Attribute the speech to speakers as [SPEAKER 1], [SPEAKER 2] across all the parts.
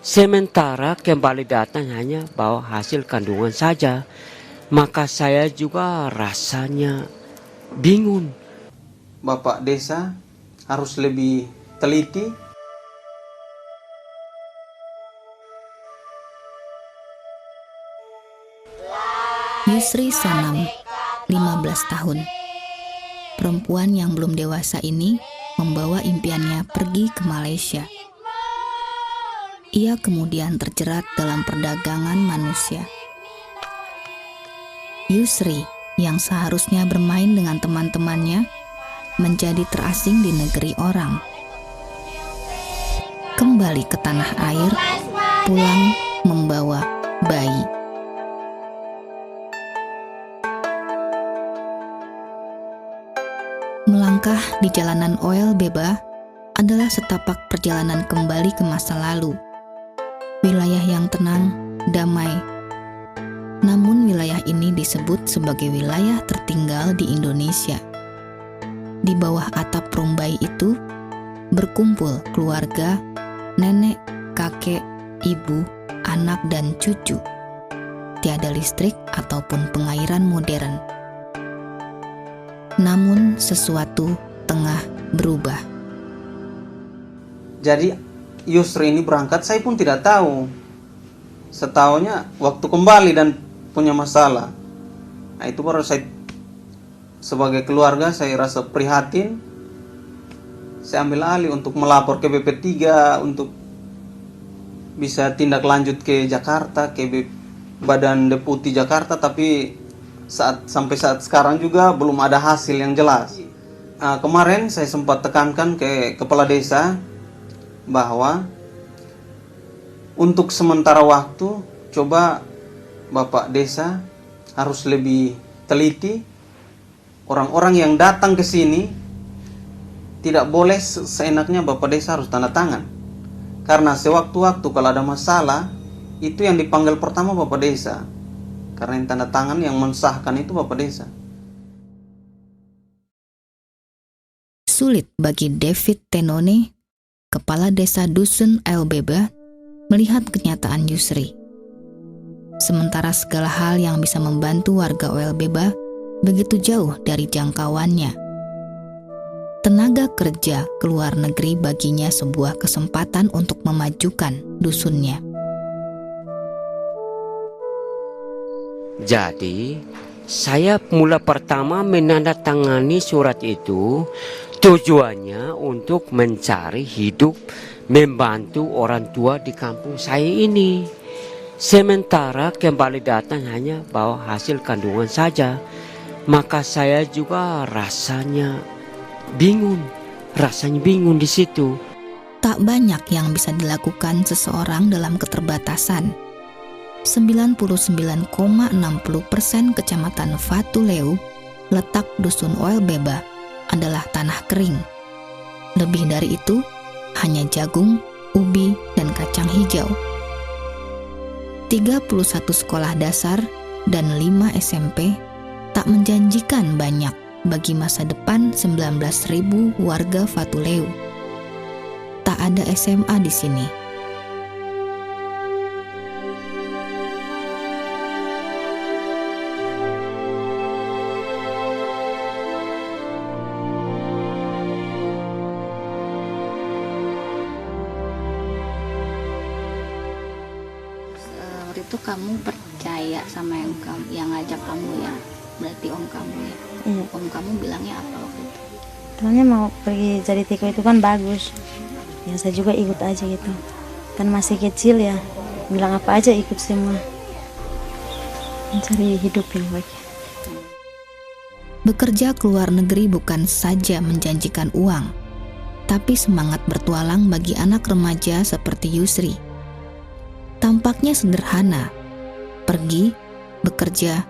[SPEAKER 1] Sementara kembali datang hanya bawa hasil kandungan saja, maka saya juga rasanya bingung.
[SPEAKER 2] Bapak desa harus lebih teliti.
[SPEAKER 3] Yusri Sanam, 15 tahun. Perempuan yang belum dewasa ini membawa impiannya pergi ke Malaysia. Ia kemudian terjerat dalam perdagangan manusia. Yusri yang seharusnya bermain dengan teman-temannya menjadi terasing di negeri orang. Kembali ke tanah air, pulang membawa bayi. Melangkah di jalanan Oel Beba adalah setapak perjalanan kembali ke masa lalu. Wilayah yang tenang, damai. Namun wilayah ini disebut sebagai wilayah tertinggal di Indonesia. Di bawah atap rumbai itu berkumpul keluarga, nenek, kakek, ibu, anak, dan cucu. Tiada listrik ataupun pengairan modern. Namun sesuatu tengah berubah.
[SPEAKER 2] Jadi Yusri ini berangkat, saya pun tidak tahu. Setahunya waktu kembali dan punya masalah. Nah, itu baru saya sebagai keluarga saya rasa prihatin. Saya ambil alih untuk melapor ke BP3 untuk bisa tindak lanjut ke Jakarta, ke Badan Deputi Jakarta, tapi sampai saat sekarang juga belum ada hasil yang jelas. Kemarin saya sempat tekankan ke kepala desa bahwa untuk sementara waktu coba Bapak desa harus lebih teliti. Orang-orang yang datang ke sini tidak boleh seenaknya Bapak desa harus tanda tangan. Karena sewaktu-waktu kalau ada masalah, itu yang dipanggil pertama Bapak desa. Karena yang tanda tangan yang mensahkan itu Bapak desa.
[SPEAKER 3] Sulit bagi David Tenone, kepala desa dusun Oel Beba, melihat kenyataan Yusri. Sementara segala hal yang bisa membantu warga Oel Beba begitu jauh dari jangkauannya. Tenaga kerja ke luar negeri baginya sebuah kesempatan untuk memajukan dusunnya.
[SPEAKER 1] Jadi, saya mula pertama menandatangani surat itu tujuannya untuk mencari hidup, membantu orang tua di kampung saya ini. Sementara kembali datang hanya bawa hasil kandungan saja, maka saya juga rasanya bingung di situ.
[SPEAKER 3] Tak banyak yang bisa dilakukan seseorang dalam keterbatasan. 99,60% kecamatan Fatuleu, letak dusun Oel Beba, adalah tanah kering. Lebih dari itu, hanya jagung, ubi, dan kacang hijau. 31 sekolah dasar dan 5 SMP tak menjanjikan banyak bagi masa depan 19.000 warga Fatuleu. Tak ada SMA di sini.
[SPEAKER 4] Itu kamu percaya sama yang ngajak kamu ya, berarti om kamu ya.
[SPEAKER 5] Iya.
[SPEAKER 4] Om kamu bilangnya apa waktu itu?
[SPEAKER 5] Bilangnya mau pergi jadi tiko itu kan bagus. Ya saya juga ikut aja gitu. Kan masih kecil ya. Bilang apa aja ikut semua. Mencari hidup yang baik.
[SPEAKER 3] Bekerja ke luar negeri bukan saja menjanjikan uang, tapi semangat bertualang bagi anak remaja seperti Yusri. Tampaknya sederhana, pergi, bekerja,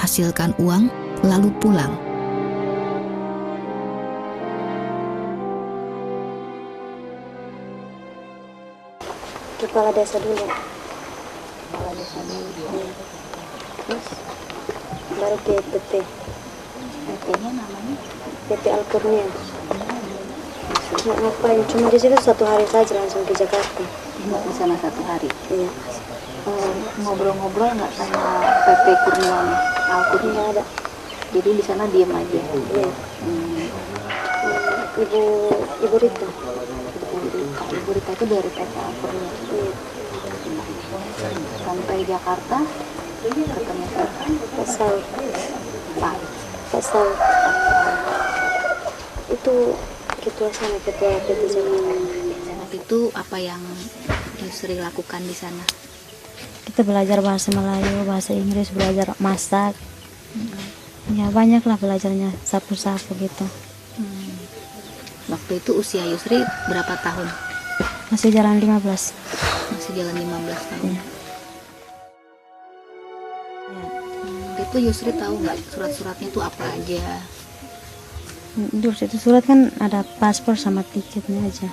[SPEAKER 3] hasilkan uang, lalu pulang.
[SPEAKER 5] Kepala desa dulu.
[SPEAKER 4] Kepala desa dulu. Terus
[SPEAKER 5] Baru ke PT.
[SPEAKER 4] PT-nya namanya?
[SPEAKER 5] PT Alkurnia. Nggak ngapain, cuma di situ 1 hari saja langsung ke Jakarta.
[SPEAKER 4] Ingat di sana 1 hari.
[SPEAKER 5] Iya.
[SPEAKER 4] Ngobrol-ngobrol nggak sama PP Kurniawan Alkut?
[SPEAKER 5] Nggak ada.
[SPEAKER 4] Jadi di sana diem aja.
[SPEAKER 5] Iya. Ibu Rita.
[SPEAKER 4] Ibu Rita itu dari PP Kurniawan.
[SPEAKER 5] Iya.
[SPEAKER 4] Sampai Jakarta ketemu siapa?
[SPEAKER 5] Pasal.
[SPEAKER 4] Pak.
[SPEAKER 5] Pasal. Itu ketua sana, ketua PT Jakarta.
[SPEAKER 4] Waktu itu apa yang Yusri lakukan di sana?
[SPEAKER 5] Kita belajar bahasa Melayu, bahasa Inggris, belajar masak. Ya banyak lah belajarnya, sapu-sapu gitu.
[SPEAKER 4] Waktu itu usia Yusri berapa tahun?
[SPEAKER 5] Masih jalan 15.
[SPEAKER 4] Masih jalan 15 tahun.
[SPEAKER 5] Iya.
[SPEAKER 4] Waktu itu Yusri tahu nggak surat-suratnya itu apa aja?
[SPEAKER 5] Dulu itu surat kan ada paspor sama tiketnya aja.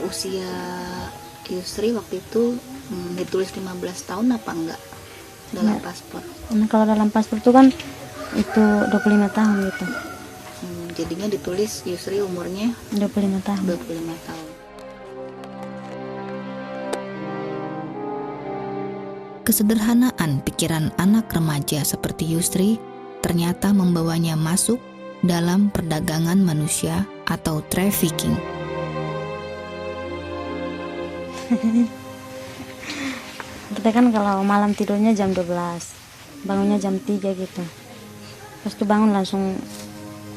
[SPEAKER 4] Usia Yusri waktu itu ditulis 15 tahun apa enggak dalam
[SPEAKER 5] Ya.
[SPEAKER 4] paspor?
[SPEAKER 5] Nah, kalau dalam paspor itu kan itu 25 tahun gitu.
[SPEAKER 4] Jadinya ditulis Yusri umurnya
[SPEAKER 5] 25 tahun.
[SPEAKER 4] 25 tahun.
[SPEAKER 3] Kesederhanaan pikiran anak remaja seperti Yusri ternyata membawanya masuk dalam perdagangan manusia atau trafficking.
[SPEAKER 5] Kita kan kalau malam tidurnya jam 12, bangunnya jam 3 gitu. Pas tuh bangun langsung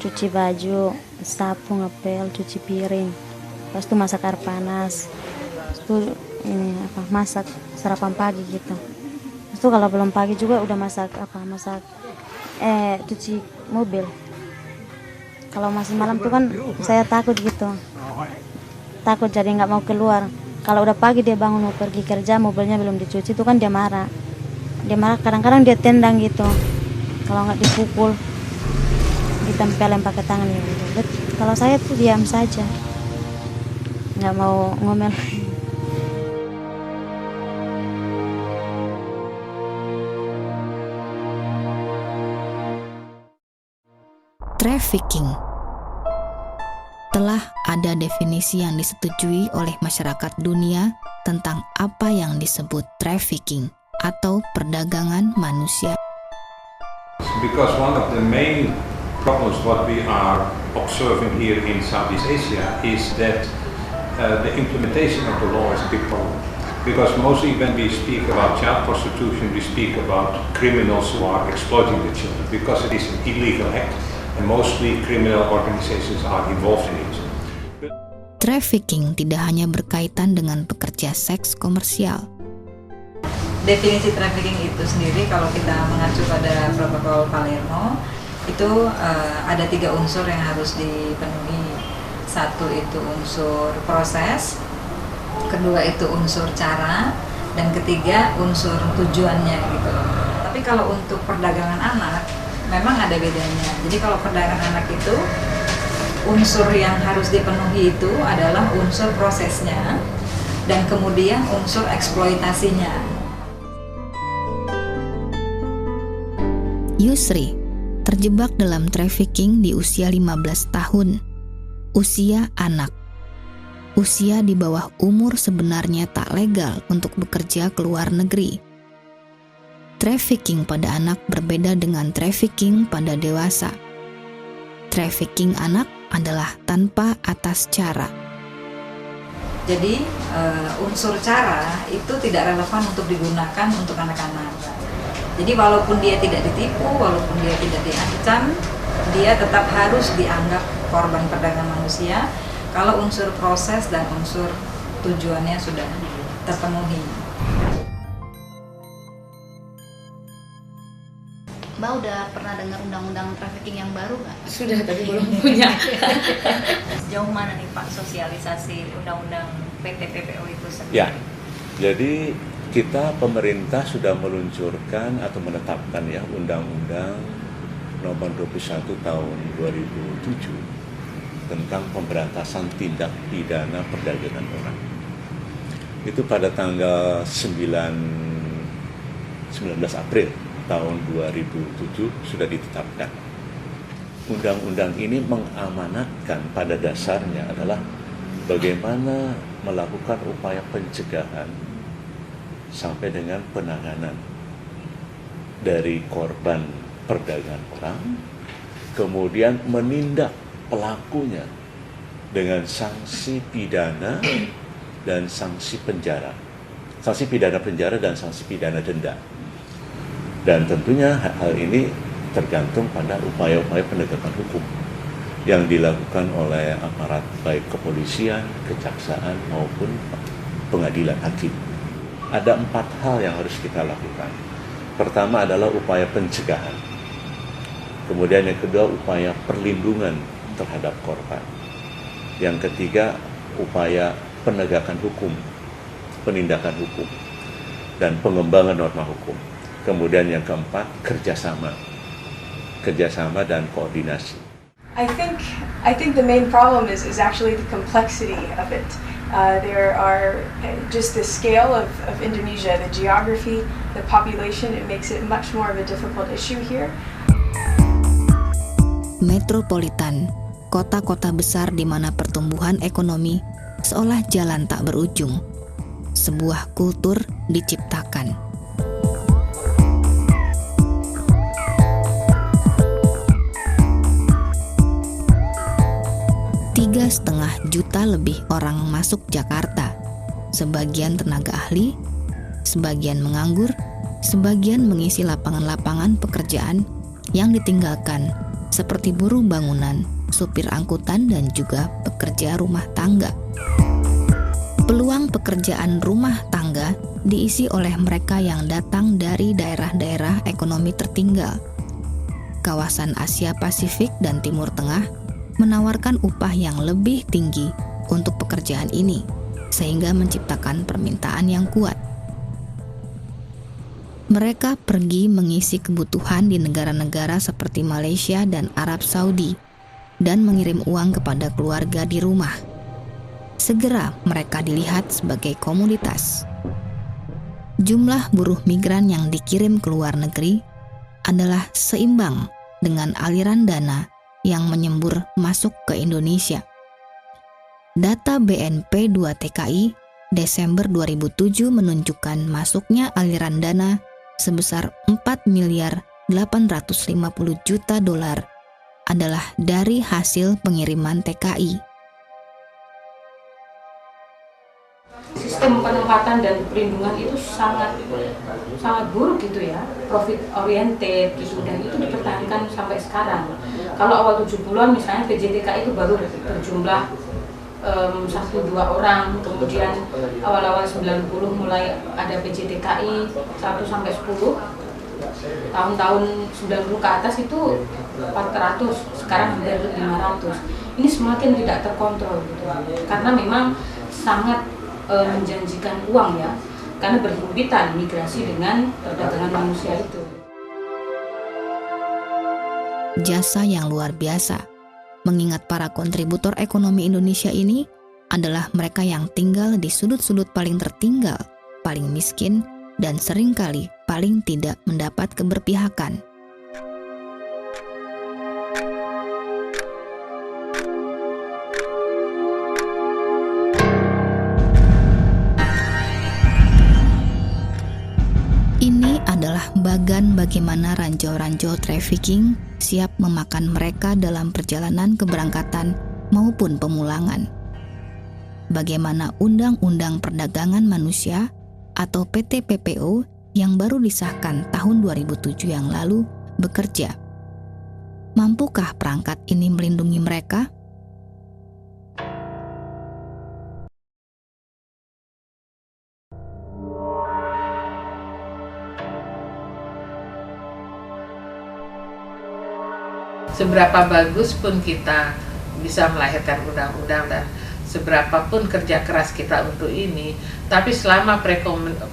[SPEAKER 5] cuci baju, sapu, ngepel, cuci piring. Pas tuh masak air panas. Pas tuh masak sarapan pagi gitu. Pas tuh kalau belum pagi juga udah masak cuci mobil. Kalau masih malam tuh kan saya takut gitu. Takut jadi nggak mau keluar. Kalau udah pagi dia bangun mau pergi kerja, mobilnya belum dicuci, itu kan dia marah. Dia marah, kadang-kadang dia tendang gitu. Kalau nggak dipukul, ditempelin pakai tangan gitu. Kalau saya tuh diam saja, nggak mau ngomel.
[SPEAKER 3] Trafficking telah ada definisi yang disetujui oleh masyarakat dunia tentang apa yang disebut trafficking atau perdagangan manusia.
[SPEAKER 6] Because one of the main problems what we are observing here in Southeast Asia is that the implementation of the law is a big problem. Because mostly when we speak about child prostitution, we speak about criminals who are exploiting the children because it is an illegal act. And mostly criminal organizations are involved in it.
[SPEAKER 3] Trafficking tidak hanya berkaitan dengan pekerja seks komersial.
[SPEAKER 7] Definisi trafficking itu sendiri kalau kita mengacu pada protokol Palermo itu ada 3 unsur yang harus dipenuhi. 1 itu unsur proses, kedua itu unsur cara, dan ketiga unsur tujuannya gitu. Tapi kalau untuk perdagangan anak memang ada bedanya. Jadi kalau perdagangan anak itu unsur yang harus dipenuhi itu adalah unsur prosesnya dan kemudian unsur eksploitasinya.
[SPEAKER 3] Yusri terjebak dalam trafficking di usia 15 tahun. Usia anak. Usia di bawah umur sebenarnya tak legal untuk bekerja ke luar negeri. Trafficking pada anak berbeda dengan trafficking pada dewasa. Trafficking anak adalah tanpa atas cara.
[SPEAKER 7] Jadi unsur cara itu tidak relevan untuk digunakan untuk anak-anak. Jadi walaupun dia tidak ditipu, walaupun dia tidak diancam, dia tetap harus dianggap korban perdagangan manusia kalau unsur proses dan unsur tujuannya sudah terpenuhi.
[SPEAKER 4] Mbak udah pernah dengar undang-undang trafficking yang baru nggak?
[SPEAKER 8] Sudah, tapi belum punya. Sejauh mana nih Pak sosialisasi undang-undang PT-PPO itu sendiri?
[SPEAKER 9] Ya, jadi kita pemerintah sudah meluncurkan atau menetapkan ya Undang-Undang Nomor 21 Tahun 2007 tentang pemberantasan tindak pidana perdagangan orang. Itu pada tanggal 19 April tahun 2007 sudah ditetapkan. undang-undang ini mengamanatkan pada dasarnya adalah bagaimana melakukan upaya pencegahan sampai dengan penanganan dari korban perdagangan orang, kemudian menindak pelakunya dengan sanksi pidana dan sanksi penjara. Sanksi pidana penjara dan sanksi pidana denda. Dan tentunya hal ini tergantung pada upaya-upaya penegakan hukum yang dilakukan oleh aparat baik kepolisian, kejaksaan maupun pengadilan hakim. Ada 4 hal yang harus kita lakukan. Pertama adalah upaya pencegahan. Kemudian yang kedua upaya perlindungan terhadap korban. Yang ketiga upaya penegakan hukum, penindakan hukum, dan pengembangan norma hukum. Kemudian yang keempat kerjasama dan koordinasi.
[SPEAKER 10] I think the main problem is actually the complexity of it. There are just the scale of Indonesia, the geography, the population. It makes it much more of a difficult issue here.
[SPEAKER 3] Metropolitan, kota-kota besar di mana pertumbuhan ekonomi seolah jalan tak berujung. Sebuah kultur diciptakan. 3,5 juta lebih orang masuk Jakarta. Sebagian tenaga ahli, sebagian menganggur, sebagian mengisi lapangan-lapangan pekerjaan yang ditinggalkan seperti buruh bangunan, supir angkutan, dan juga pekerja rumah tangga. Peluang pekerjaan rumah tangga diisi oleh mereka yang datang dari daerah-daerah ekonomi tertinggal. Kawasan Asia Pasifik dan Timur Tengah menawarkan upah yang lebih tinggi untuk pekerjaan ini, sehingga menciptakan permintaan yang kuat. Mereka pergi mengisi kebutuhan di negara-negara seperti Malaysia dan Arab Saudi dan mengirim uang kepada keluarga di rumah. Segera mereka dilihat sebagai komoditas. Jumlah buruh migran yang dikirim ke luar negeri adalah seimbang dengan aliran dana yang menyembur masuk ke Indonesia. Data BNP 2 TKI Desember 2007 menunjukkan masuknya aliran dana sebesar 4 miliar 850 juta dolar adalah dari hasil pengiriman TKI.
[SPEAKER 11] Sistem penempatan dan perlindungan itu sangat buruk gitu ya, profit oriented gitu, dan itu dipertahankan sampai sekarang. Kalau awal 70-an misalnya PJTK itu baru berjumlah 1-2 orang, kemudian awal-awal 90 mulai ada PJTKI 1-10, tahun-tahun 90 ke atas itu 400, sekarang hampir 500. Ini semakin tidak terkontrol gitu, karena memang sangat menjanjikan uang ya, karena berhimpitan migrasi dengan perdagangan manusia itu.
[SPEAKER 3] Jasa yang luar biasa, mengingat para kontributor ekonomi Indonesia ini adalah mereka yang tinggal di sudut-sudut paling tertinggal, paling miskin, dan seringkali paling tidak mendapat keberpihakan. Ini adalah bagan bagaimana ranjau-ranjau trafficking siap memakan mereka dalam perjalanan keberangkatan maupun pemulangan. Bagaimana Undang-Undang Perdagangan Manusia atau PT-PPO yang baru disahkan tahun 2007 yang lalu bekerja. Mampukah perangkat ini melindungi mereka?
[SPEAKER 12] Seberapa bagus pun kita bisa melahirkan undang-undang dan seberapa pun kerja keras kita untuk ini, tapi selama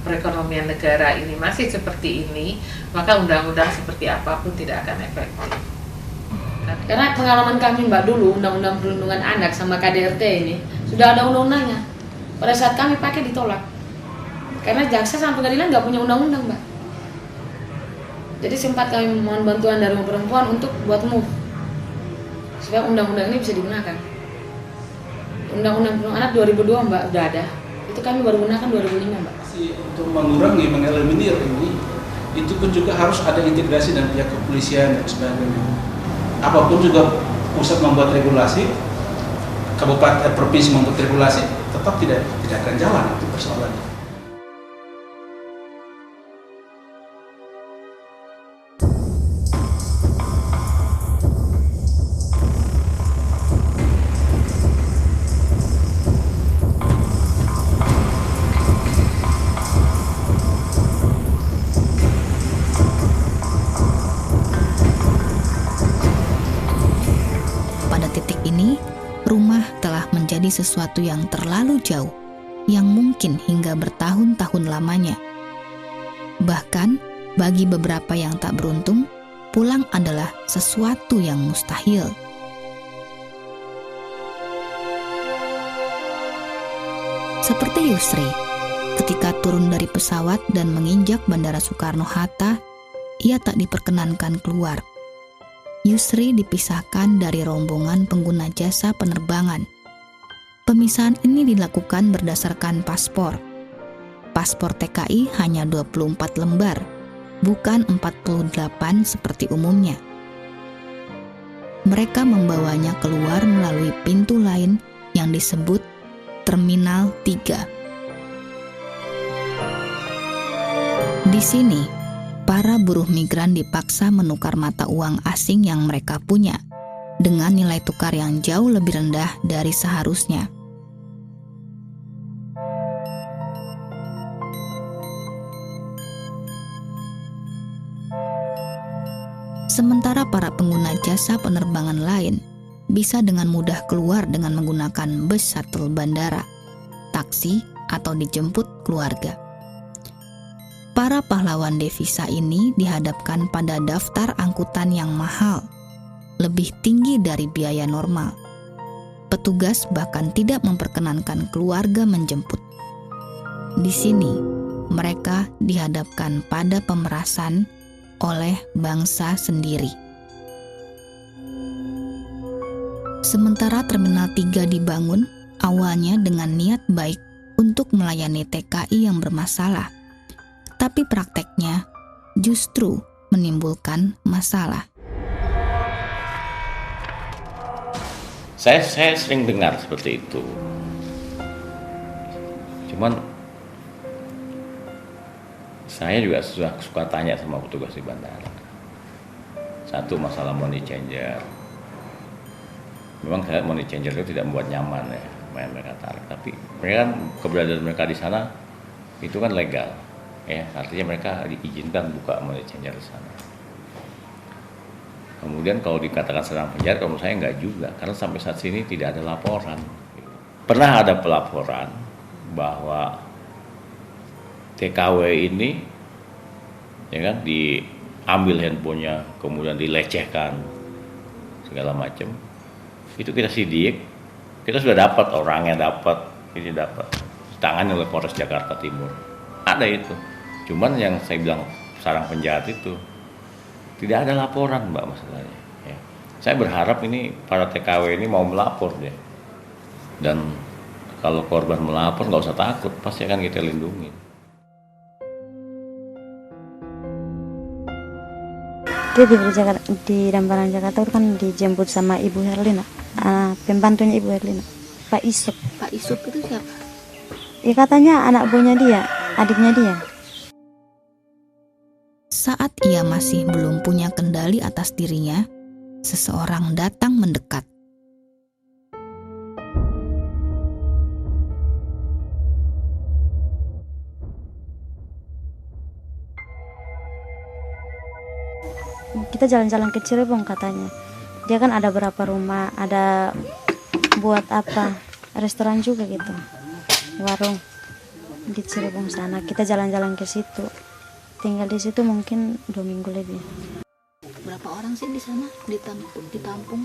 [SPEAKER 12] perekonomian negara ini masih seperti ini, maka undang-undang seperti apapun tidak akan efektif.
[SPEAKER 11] Karena pengalaman kami Mbak dulu, Undang-Undang Perlindungan Anak sama KDRT ini sudah ada undang-undangnya. Pada saat kami pakai ditolak, karena jaksa sama pengadilan nggak punya undang-undang Mbak. Jadi sempat kami mohon bantuan dari perempuan untuk buat move. supaya undang-undang ini bisa digunakan. Undang-undang perlindungan anak 2002 Mbak udah ada. Itu kami baru gunakan 2005 Mbak.
[SPEAKER 13] Untuk mengurangi, mengeliminir ini, itu pun juga harus ada integrasi dengan pihak kepolisian dan sebagainya. Apapun juga pusat membuat regulasi, kabupaten provinsi membuat regulasi, tetap tidak akan jalan itu persoalannya.
[SPEAKER 3] Rumah telah menjadi sesuatu yang terlalu jauh, yang mungkin hingga bertahun-tahun lamanya. Bahkan, bagi beberapa yang tak beruntung, pulang adalah sesuatu yang mustahil. Seperti Yusri, ketika turun dari pesawat dan menginjak Bandara Soekarno-Hatta, ia tak diperkenankan keluar. Yusri dipisahkan dari rombongan pengguna jasa penerbangan. Pemisahan ini dilakukan berdasarkan paspor. Paspor TKI hanya 24 lembar, bukan 48 seperti umumnya. Mereka membawanya keluar melalui pintu lain yang disebut Terminal 3. Di sini, para buruh migran dipaksa menukar mata uang asing yang mereka punya dengan nilai tukar yang jauh lebih rendah dari seharusnya. Sementara para pengguna jasa penerbangan lain bisa dengan mudah keluar dengan menggunakan bus shuttle bandara, taksi, atau dijemput keluarga. Para pahlawan devisa ini dihadapkan pada daftar angkutan yang mahal, lebih tinggi dari biaya normal. Petugas bahkan tidak memperkenankan keluarga menjemput. Di sini, mereka dihadapkan pada pemerasan oleh bangsa sendiri. Sementara Terminal 3 dibangun awalnya dengan niat baik untuk melayani TKI yang bermasalah, tapi prakteknya justru menimbulkan masalah.
[SPEAKER 9] Saya sering dengar seperti itu. Cuman saya juga suka tanya sama petugas di bandara. Satu, masalah money changer. Memang saya money changer itu tidak membuat nyaman ya, mereka tarik. Tapi mereka kan, keberadaan mereka di sana itu kan legal. Ya, artinya mereka diizinkan buka money changer di sana. Kemudian kalau dikatakan sedang penjara, kalau menurut saya enggak juga, karena sampai saat ini tidak ada laporan. Pernah ada pelaporan bahwa TKW ini, ya kan, diambil handphonenya, kemudian dilecehkan segala macam. Itu kita sidik, kita sudah dapat orangnya, ini dapat, ditangani oleh Polres Jakarta Timur. Ada itu. Cuman yang saya bilang sarang penjahat itu tidak ada laporan, Mbak, masalahnya. Ya. Saya berharap ini para TKW ini mau melapor deh. Dan kalau korban melapor nggak usah takut, pasti akan kita lindungi.
[SPEAKER 5] Dia di Dambaran Jakarta kan dijemput sama Ibu Herlina, pembantunya Ibu Herlina, Pak Isuk.
[SPEAKER 4] Pak Isuk itu siapa?
[SPEAKER 5] Ya katanya anak buahnya dia, adiknya dia.
[SPEAKER 3] Saat ia masih belum punya kendali atas dirinya, seseorang datang mendekat.
[SPEAKER 5] Kita jalan-jalan ke Cirebon katanya. Dia kan ada berapa rumah, ada buat apa, restoran juga gitu, warung di Cirebon sana. Kita jalan-jalan ke situ. Tinggal di situ mungkin 2 minggu lebih.
[SPEAKER 4] Berapa orang sih di sana ditampung?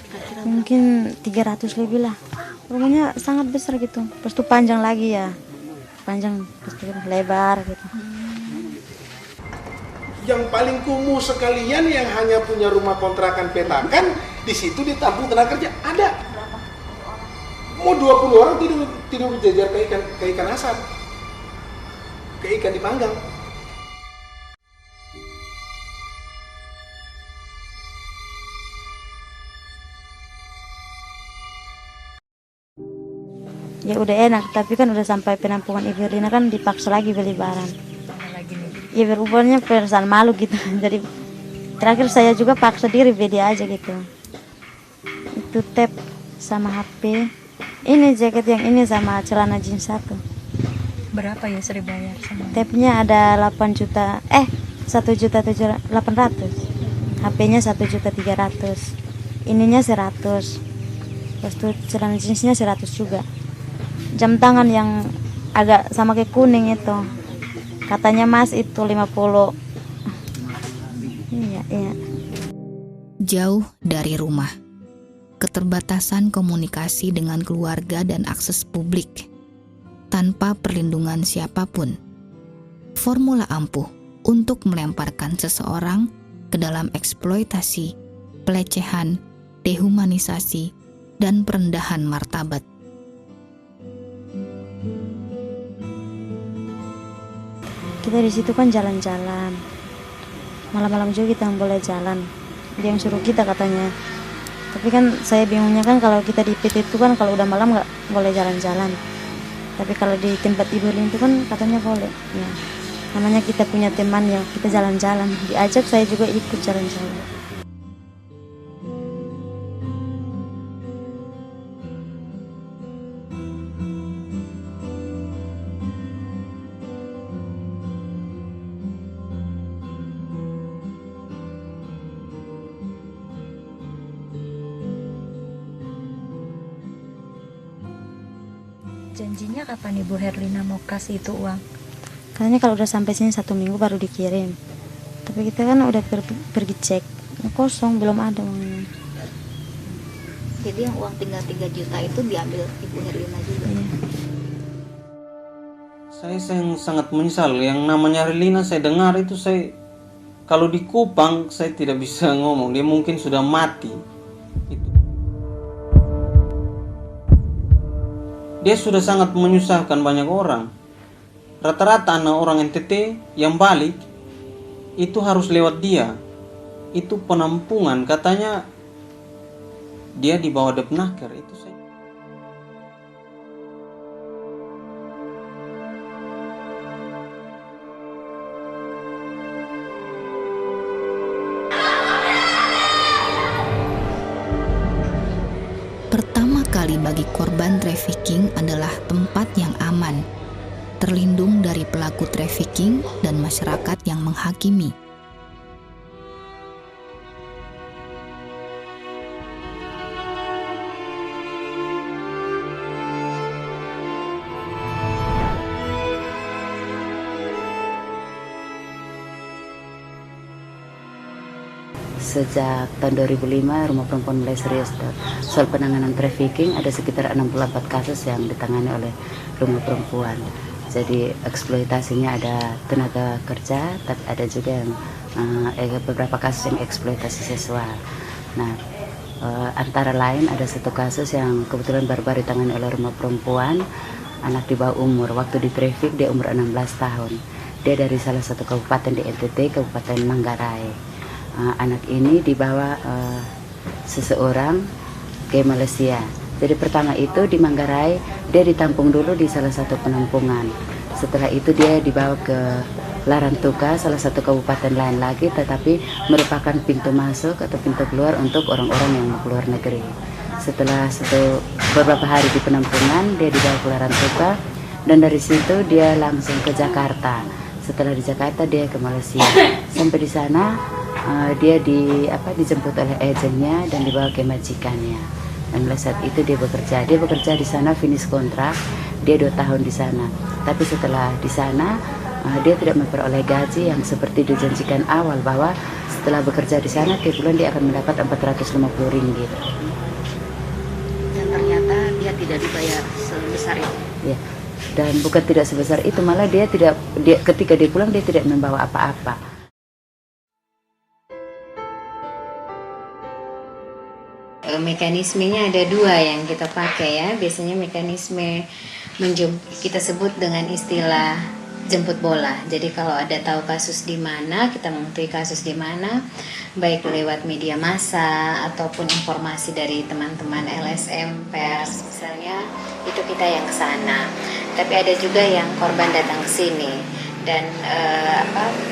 [SPEAKER 4] Kira-kira
[SPEAKER 5] mungkin 300 lebih lah. Rumahnya sangat besar gitu. Terus tuh panjang lagi ya, panjang terus lebar gitu.
[SPEAKER 14] yang paling kumuh sekalian yang hanya punya rumah kontrakan petakan, di situ ditampung tenaga kerja ada. Mau 20 orang tidur berjajar ke ikan asap, ke ikan dipanggang.
[SPEAKER 5] Ya udah enak, tapi kan udah sampai penampungan Ibu Herlina kan dipaksa lagi beli barang. Ya berubahnya perasaan malu gitu. Jadi terakhir saya juga paksa diri beli aja gitu. Itu tab sama HP. Ini jaket yang ini sama celana jeans satu.
[SPEAKER 8] Berapa ya sering bayar?
[SPEAKER 5] Tabnya ada 1.800.000. HP-nya 1.300.000. Ininya 100. Terus tuh celana jeansnya 100 juga. Jam tangan yang agak sama kayak kuning itu, katanya Mas itu 50. Iya.
[SPEAKER 3] Jauh dari rumah, keterbatasan komunikasi dengan keluarga dan akses publik, tanpa perlindungan siapapun. Formula ampuh untuk melemparkan seseorang ke dalam eksploitasi, pelecehan, dehumanisasi, dan perendahan martabat.
[SPEAKER 5] Kita di situ kan jalan-jalan, malam-malam juga kita boleh jalan. Dia yang suruh kita katanya. Tapi kan saya bingungnya kan kalau kita di PT itu kan kalau udah malam nggak boleh jalan-jalan. Tapi kalau di tempat Ibu Herlina itu kan katanya boleh. Ya, namanya kita punya teman ya, kita jalan-jalan. Diajak saya juga ikut jalan-jalan.
[SPEAKER 8] Janjinya kapan Ibu Herlina mau kasih itu uang?
[SPEAKER 5] Katanya kalau udah sampai sini 1 minggu baru dikirim. Tapi kita kan udah pergi cek, kosong, belum ada uangnya.
[SPEAKER 4] Jadi yang uang tinggal 3 juta itu diambil Ibu Herlina juga.
[SPEAKER 5] Iya.
[SPEAKER 2] Saya sangat menyesal. Yang namanya Herlina saya dengar itu kalau di Kupang saya tidak bisa ngomong. Dia mungkin sudah mati. Dia sudah sangat menyusahkan banyak orang. Rata-rata anak orang NTT yang balik itu harus lewat dia. Itu penampungan, katanya dia di bawah Depnaker itu saya.
[SPEAKER 3] Pertama kali bagi korban trafficking adalah tempat yang aman, terlindung dari pelaku trafficking dan masyarakat yang menghakimi.
[SPEAKER 15] Sejak tahun 2005 Rumah Perempuan mulai serius soal penanganan trafficking. Ada sekitar 64 kasus yang ditangani oleh Rumah Perempuan. Jadi eksploitasinya ada tenaga kerja, tapi ada juga yang beberapa kasus yang eksploitasi seksual. Nah, antara lain ada satu kasus yang kebetulan baru-baru ditangani oleh Rumah Perempuan, anak di bawah umur. Waktu di traffic dia umur 16 tahun. Dia dari salah satu kabupaten di NTT, Kabupaten Manggarai. Anak ini dibawa seseorang ke Malaysia. Jadi pertama itu di Manggarai dia ditampung dulu di salah satu penampungan. Setelah itu dia dibawa ke Larantuka, salah satu kabupaten lain lagi, tetapi merupakan pintu masuk atau pintu keluar untuk orang-orang yang mau keluar negeri. Setelah beberapa hari di penampungan, dia dibawa ke Larantuka dan dari situ dia langsung ke Jakarta. Setelah di Jakarta dia ke Malaysia. Sampai di sana dia dijemput oleh agennya dan dibawa ke majikannya. Dan mulai saat itu dia bekerja di sana, finish kontrak. Dia 2 tahun di sana. Tapi setelah di sana dia tidak memperoleh gaji yang seperti dijanjikan awal, bahwa setelah bekerja di sana tiap bulan dia akan mendapat 450 ringgit.
[SPEAKER 4] Dan ternyata dia tidak dibayar sebesar itu.
[SPEAKER 15] Ya. Dan bukan tidak sebesar itu, malah ketika dia pulang dia tidak membawa apa-apa.
[SPEAKER 16] Mekanismenya ada dua yang kita pakai ya. Biasanya mekanisme kita sebut dengan istilah jemput bola. Jadi kalau ada tahu kasus di mana, kita mengetahui kasus di mana, baik lewat media massa ataupun informasi dari teman-teman LSM, pers misalnya, itu kita yang ke sana. Tapi ada juga yang korban datang ke sini dan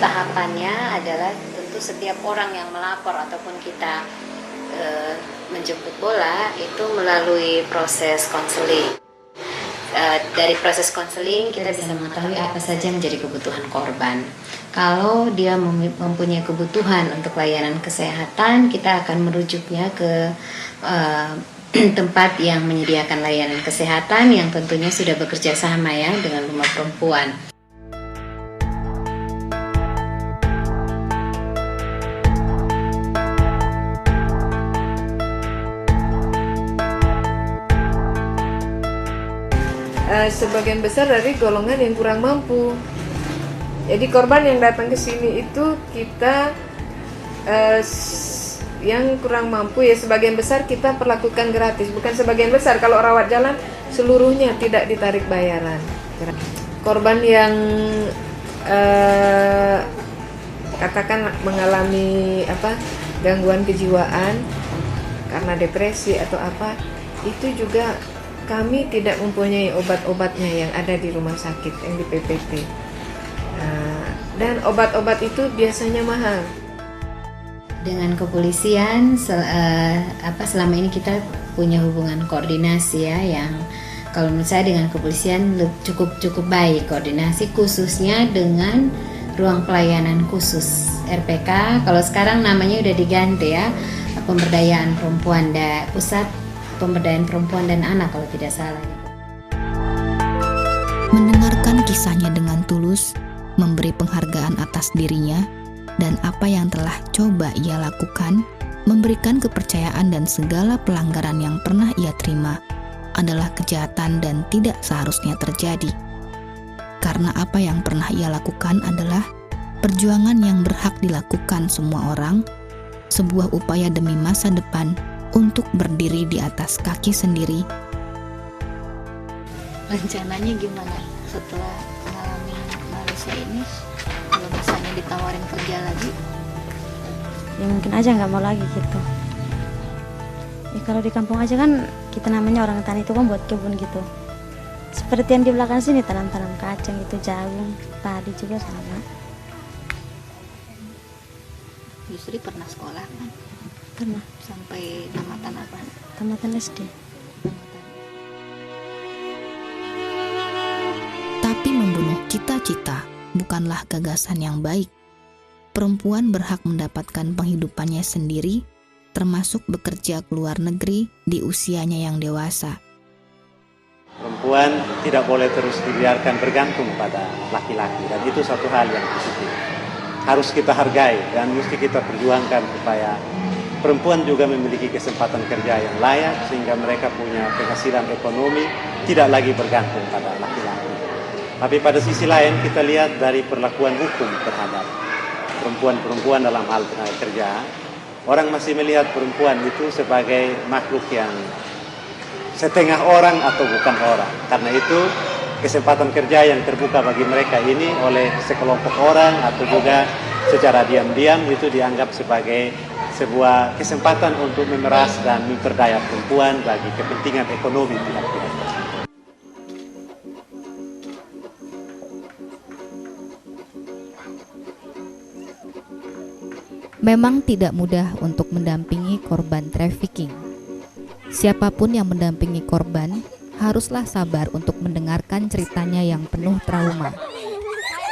[SPEAKER 16] tahapannya adalah tentu setiap orang yang melapor ataupun kita menjemput bola itu melalui proses konseling. Dari proses konseling kita bisa mengetahui apa saja menjadi kebutuhan korban. Kalau dia mempunyai kebutuhan untuk layanan kesehatan, kita akan merujuknya ke tempat yang menyediakan layanan kesehatan yang tentunya sudah bekerja sama ya dengan Rumah Perempuan.
[SPEAKER 17] Sebagian besar dari golongan yang kurang mampu. Jadi korban yang datang ke sini itu kita yang kurang mampu ya sebagian besar kita perlakukan gratis. Bukan sebagian besar, kalau rawat jalan seluruhnya tidak ditarik bayaran. Korban yang katakan mengalami gangguan kejiwaan karena depresi atau apa, itu juga kami tidak mempunyai obat-obatnya yang ada di rumah sakit yang di PPT. Dan obat-obat itu biasanya mahal.
[SPEAKER 16] Dengan kepolisian selama ini kita punya hubungan koordinasi ya, yang kalau menurut saya dengan kepolisian cukup baik koordinasi, khususnya dengan ruang pelayanan khusus RPK. Kalau sekarang namanya udah diganti ya, pemberdayaan perempuan pusat pemberdayaan perempuan dan anak kalau tidak salah.
[SPEAKER 3] Mendengarkan kisahnya dengan tulus, memberi penghargaan atas dirinya dan apa yang telah coba ia lakukan, memberikan kepercayaan dan segala pelanggaran yang pernah ia terima adalah kejahatan dan tidak seharusnya terjadi. Karena apa yang pernah ia lakukan adalah perjuangan yang berhak dilakukan semua orang, sebuah upaya demi masa depan untuk berdiri di atas kaki sendiri.
[SPEAKER 4] Rencananya gimana setelah mengalami Malaysia ini? Kalau misalnya ditawarin kerja lagi,
[SPEAKER 5] ya mungkin aja nggak mau lagi gitu. Ya kalau di kampung aja kan kita namanya orang tani itu kan buat kebun gitu. Seperti yang di belakang sini tanam-tanam kacang itu, jagung, padi juga sama.
[SPEAKER 4] Yusri pernah sekolah kan?
[SPEAKER 5] Pernah.
[SPEAKER 4] Sampai tamatan apa?
[SPEAKER 5] Tamatan SD.
[SPEAKER 3] Tapi membunuh cita-cita bukanlah gagasan yang baik. Perempuan berhak mendapatkan penghidupannya sendiri, termasuk bekerja ke luar negeri di usianya yang dewasa.
[SPEAKER 18] Perempuan tidak boleh terus dibiarkan bergantung pada laki-laki, dan itu satu hal yang positif. Harus kita hargai dan mesti kita perjuangkan supaya perempuan juga memiliki kesempatan kerja yang layak sehingga mereka punya penghasilan ekonomi, tidak lagi bergantung pada laki-laki. Tapi pada sisi lain kita lihat dari perlakuan hukum terhadap perempuan-perempuan dalam hal tenaga kerja, orang masih melihat perempuan itu sebagai makhluk yang setengah orang atau bukan orang. Karena itu kesempatan kerja yang terbuka bagi mereka ini oleh sekelompok orang atau juga secara diam-diam itu dianggap sebagai sebuah kesempatan untuk memeras dan memperdaya perempuan bagi kepentingan ekonomi pihak-pihak.
[SPEAKER 19] Memang tidak mudah untuk mendampingi korban trafficking. Siapapun yang mendampingi korban haruslah sabar untuk mendengarkan ceritanya yang penuh trauma.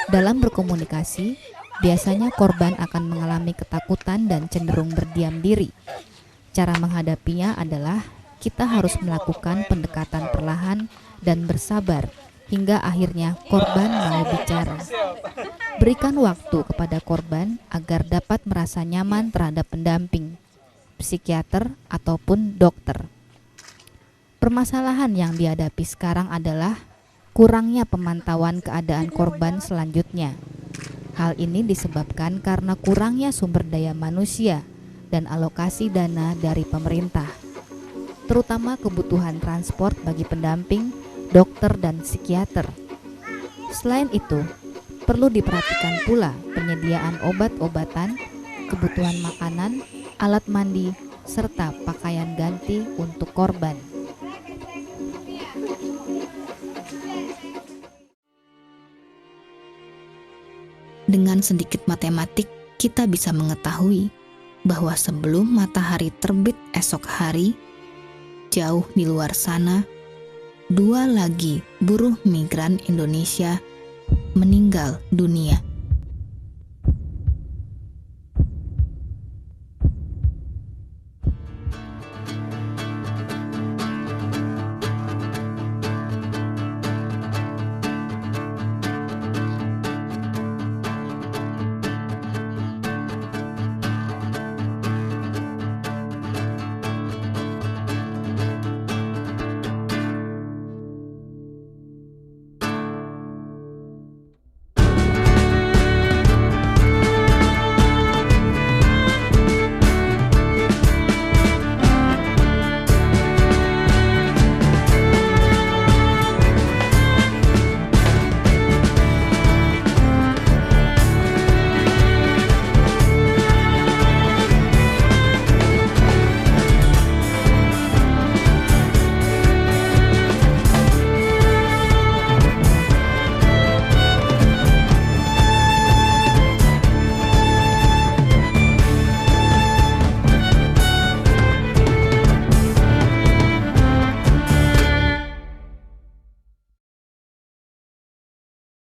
[SPEAKER 19] Dalam berkomunikasi, biasanya korban akan mengalami ketakutan dan cenderung berdiam diri. Cara menghadapinya adalah kita harus melakukan pendekatan perlahan dan bersabar hingga akhirnya korban mau bicara. Berikan waktu kepada korban agar dapat merasa nyaman terhadap pendamping, psikiater ataupun dokter. Permasalahan yang dihadapi sekarang adalah kurangnya pemantauan keadaan korban selanjutnya. Hal ini disebabkan karena kurangnya sumber daya manusia dan alokasi dana dari pemerintah. terutama kebutuhan transport bagi pendamping, dokter, dan psikiater. Selain itu, perlu diperhatikan pula penyediaan obat-obatan, kebutuhan makanan, alat mandi, serta pakaian ganti untuk korban.
[SPEAKER 3] Dengan sedikit matematik, kita bisa mengetahui bahwa sebelum matahari terbit esok hari, jauh di luar sana, 2 lagi buruh migran Indonesia meninggal dunia.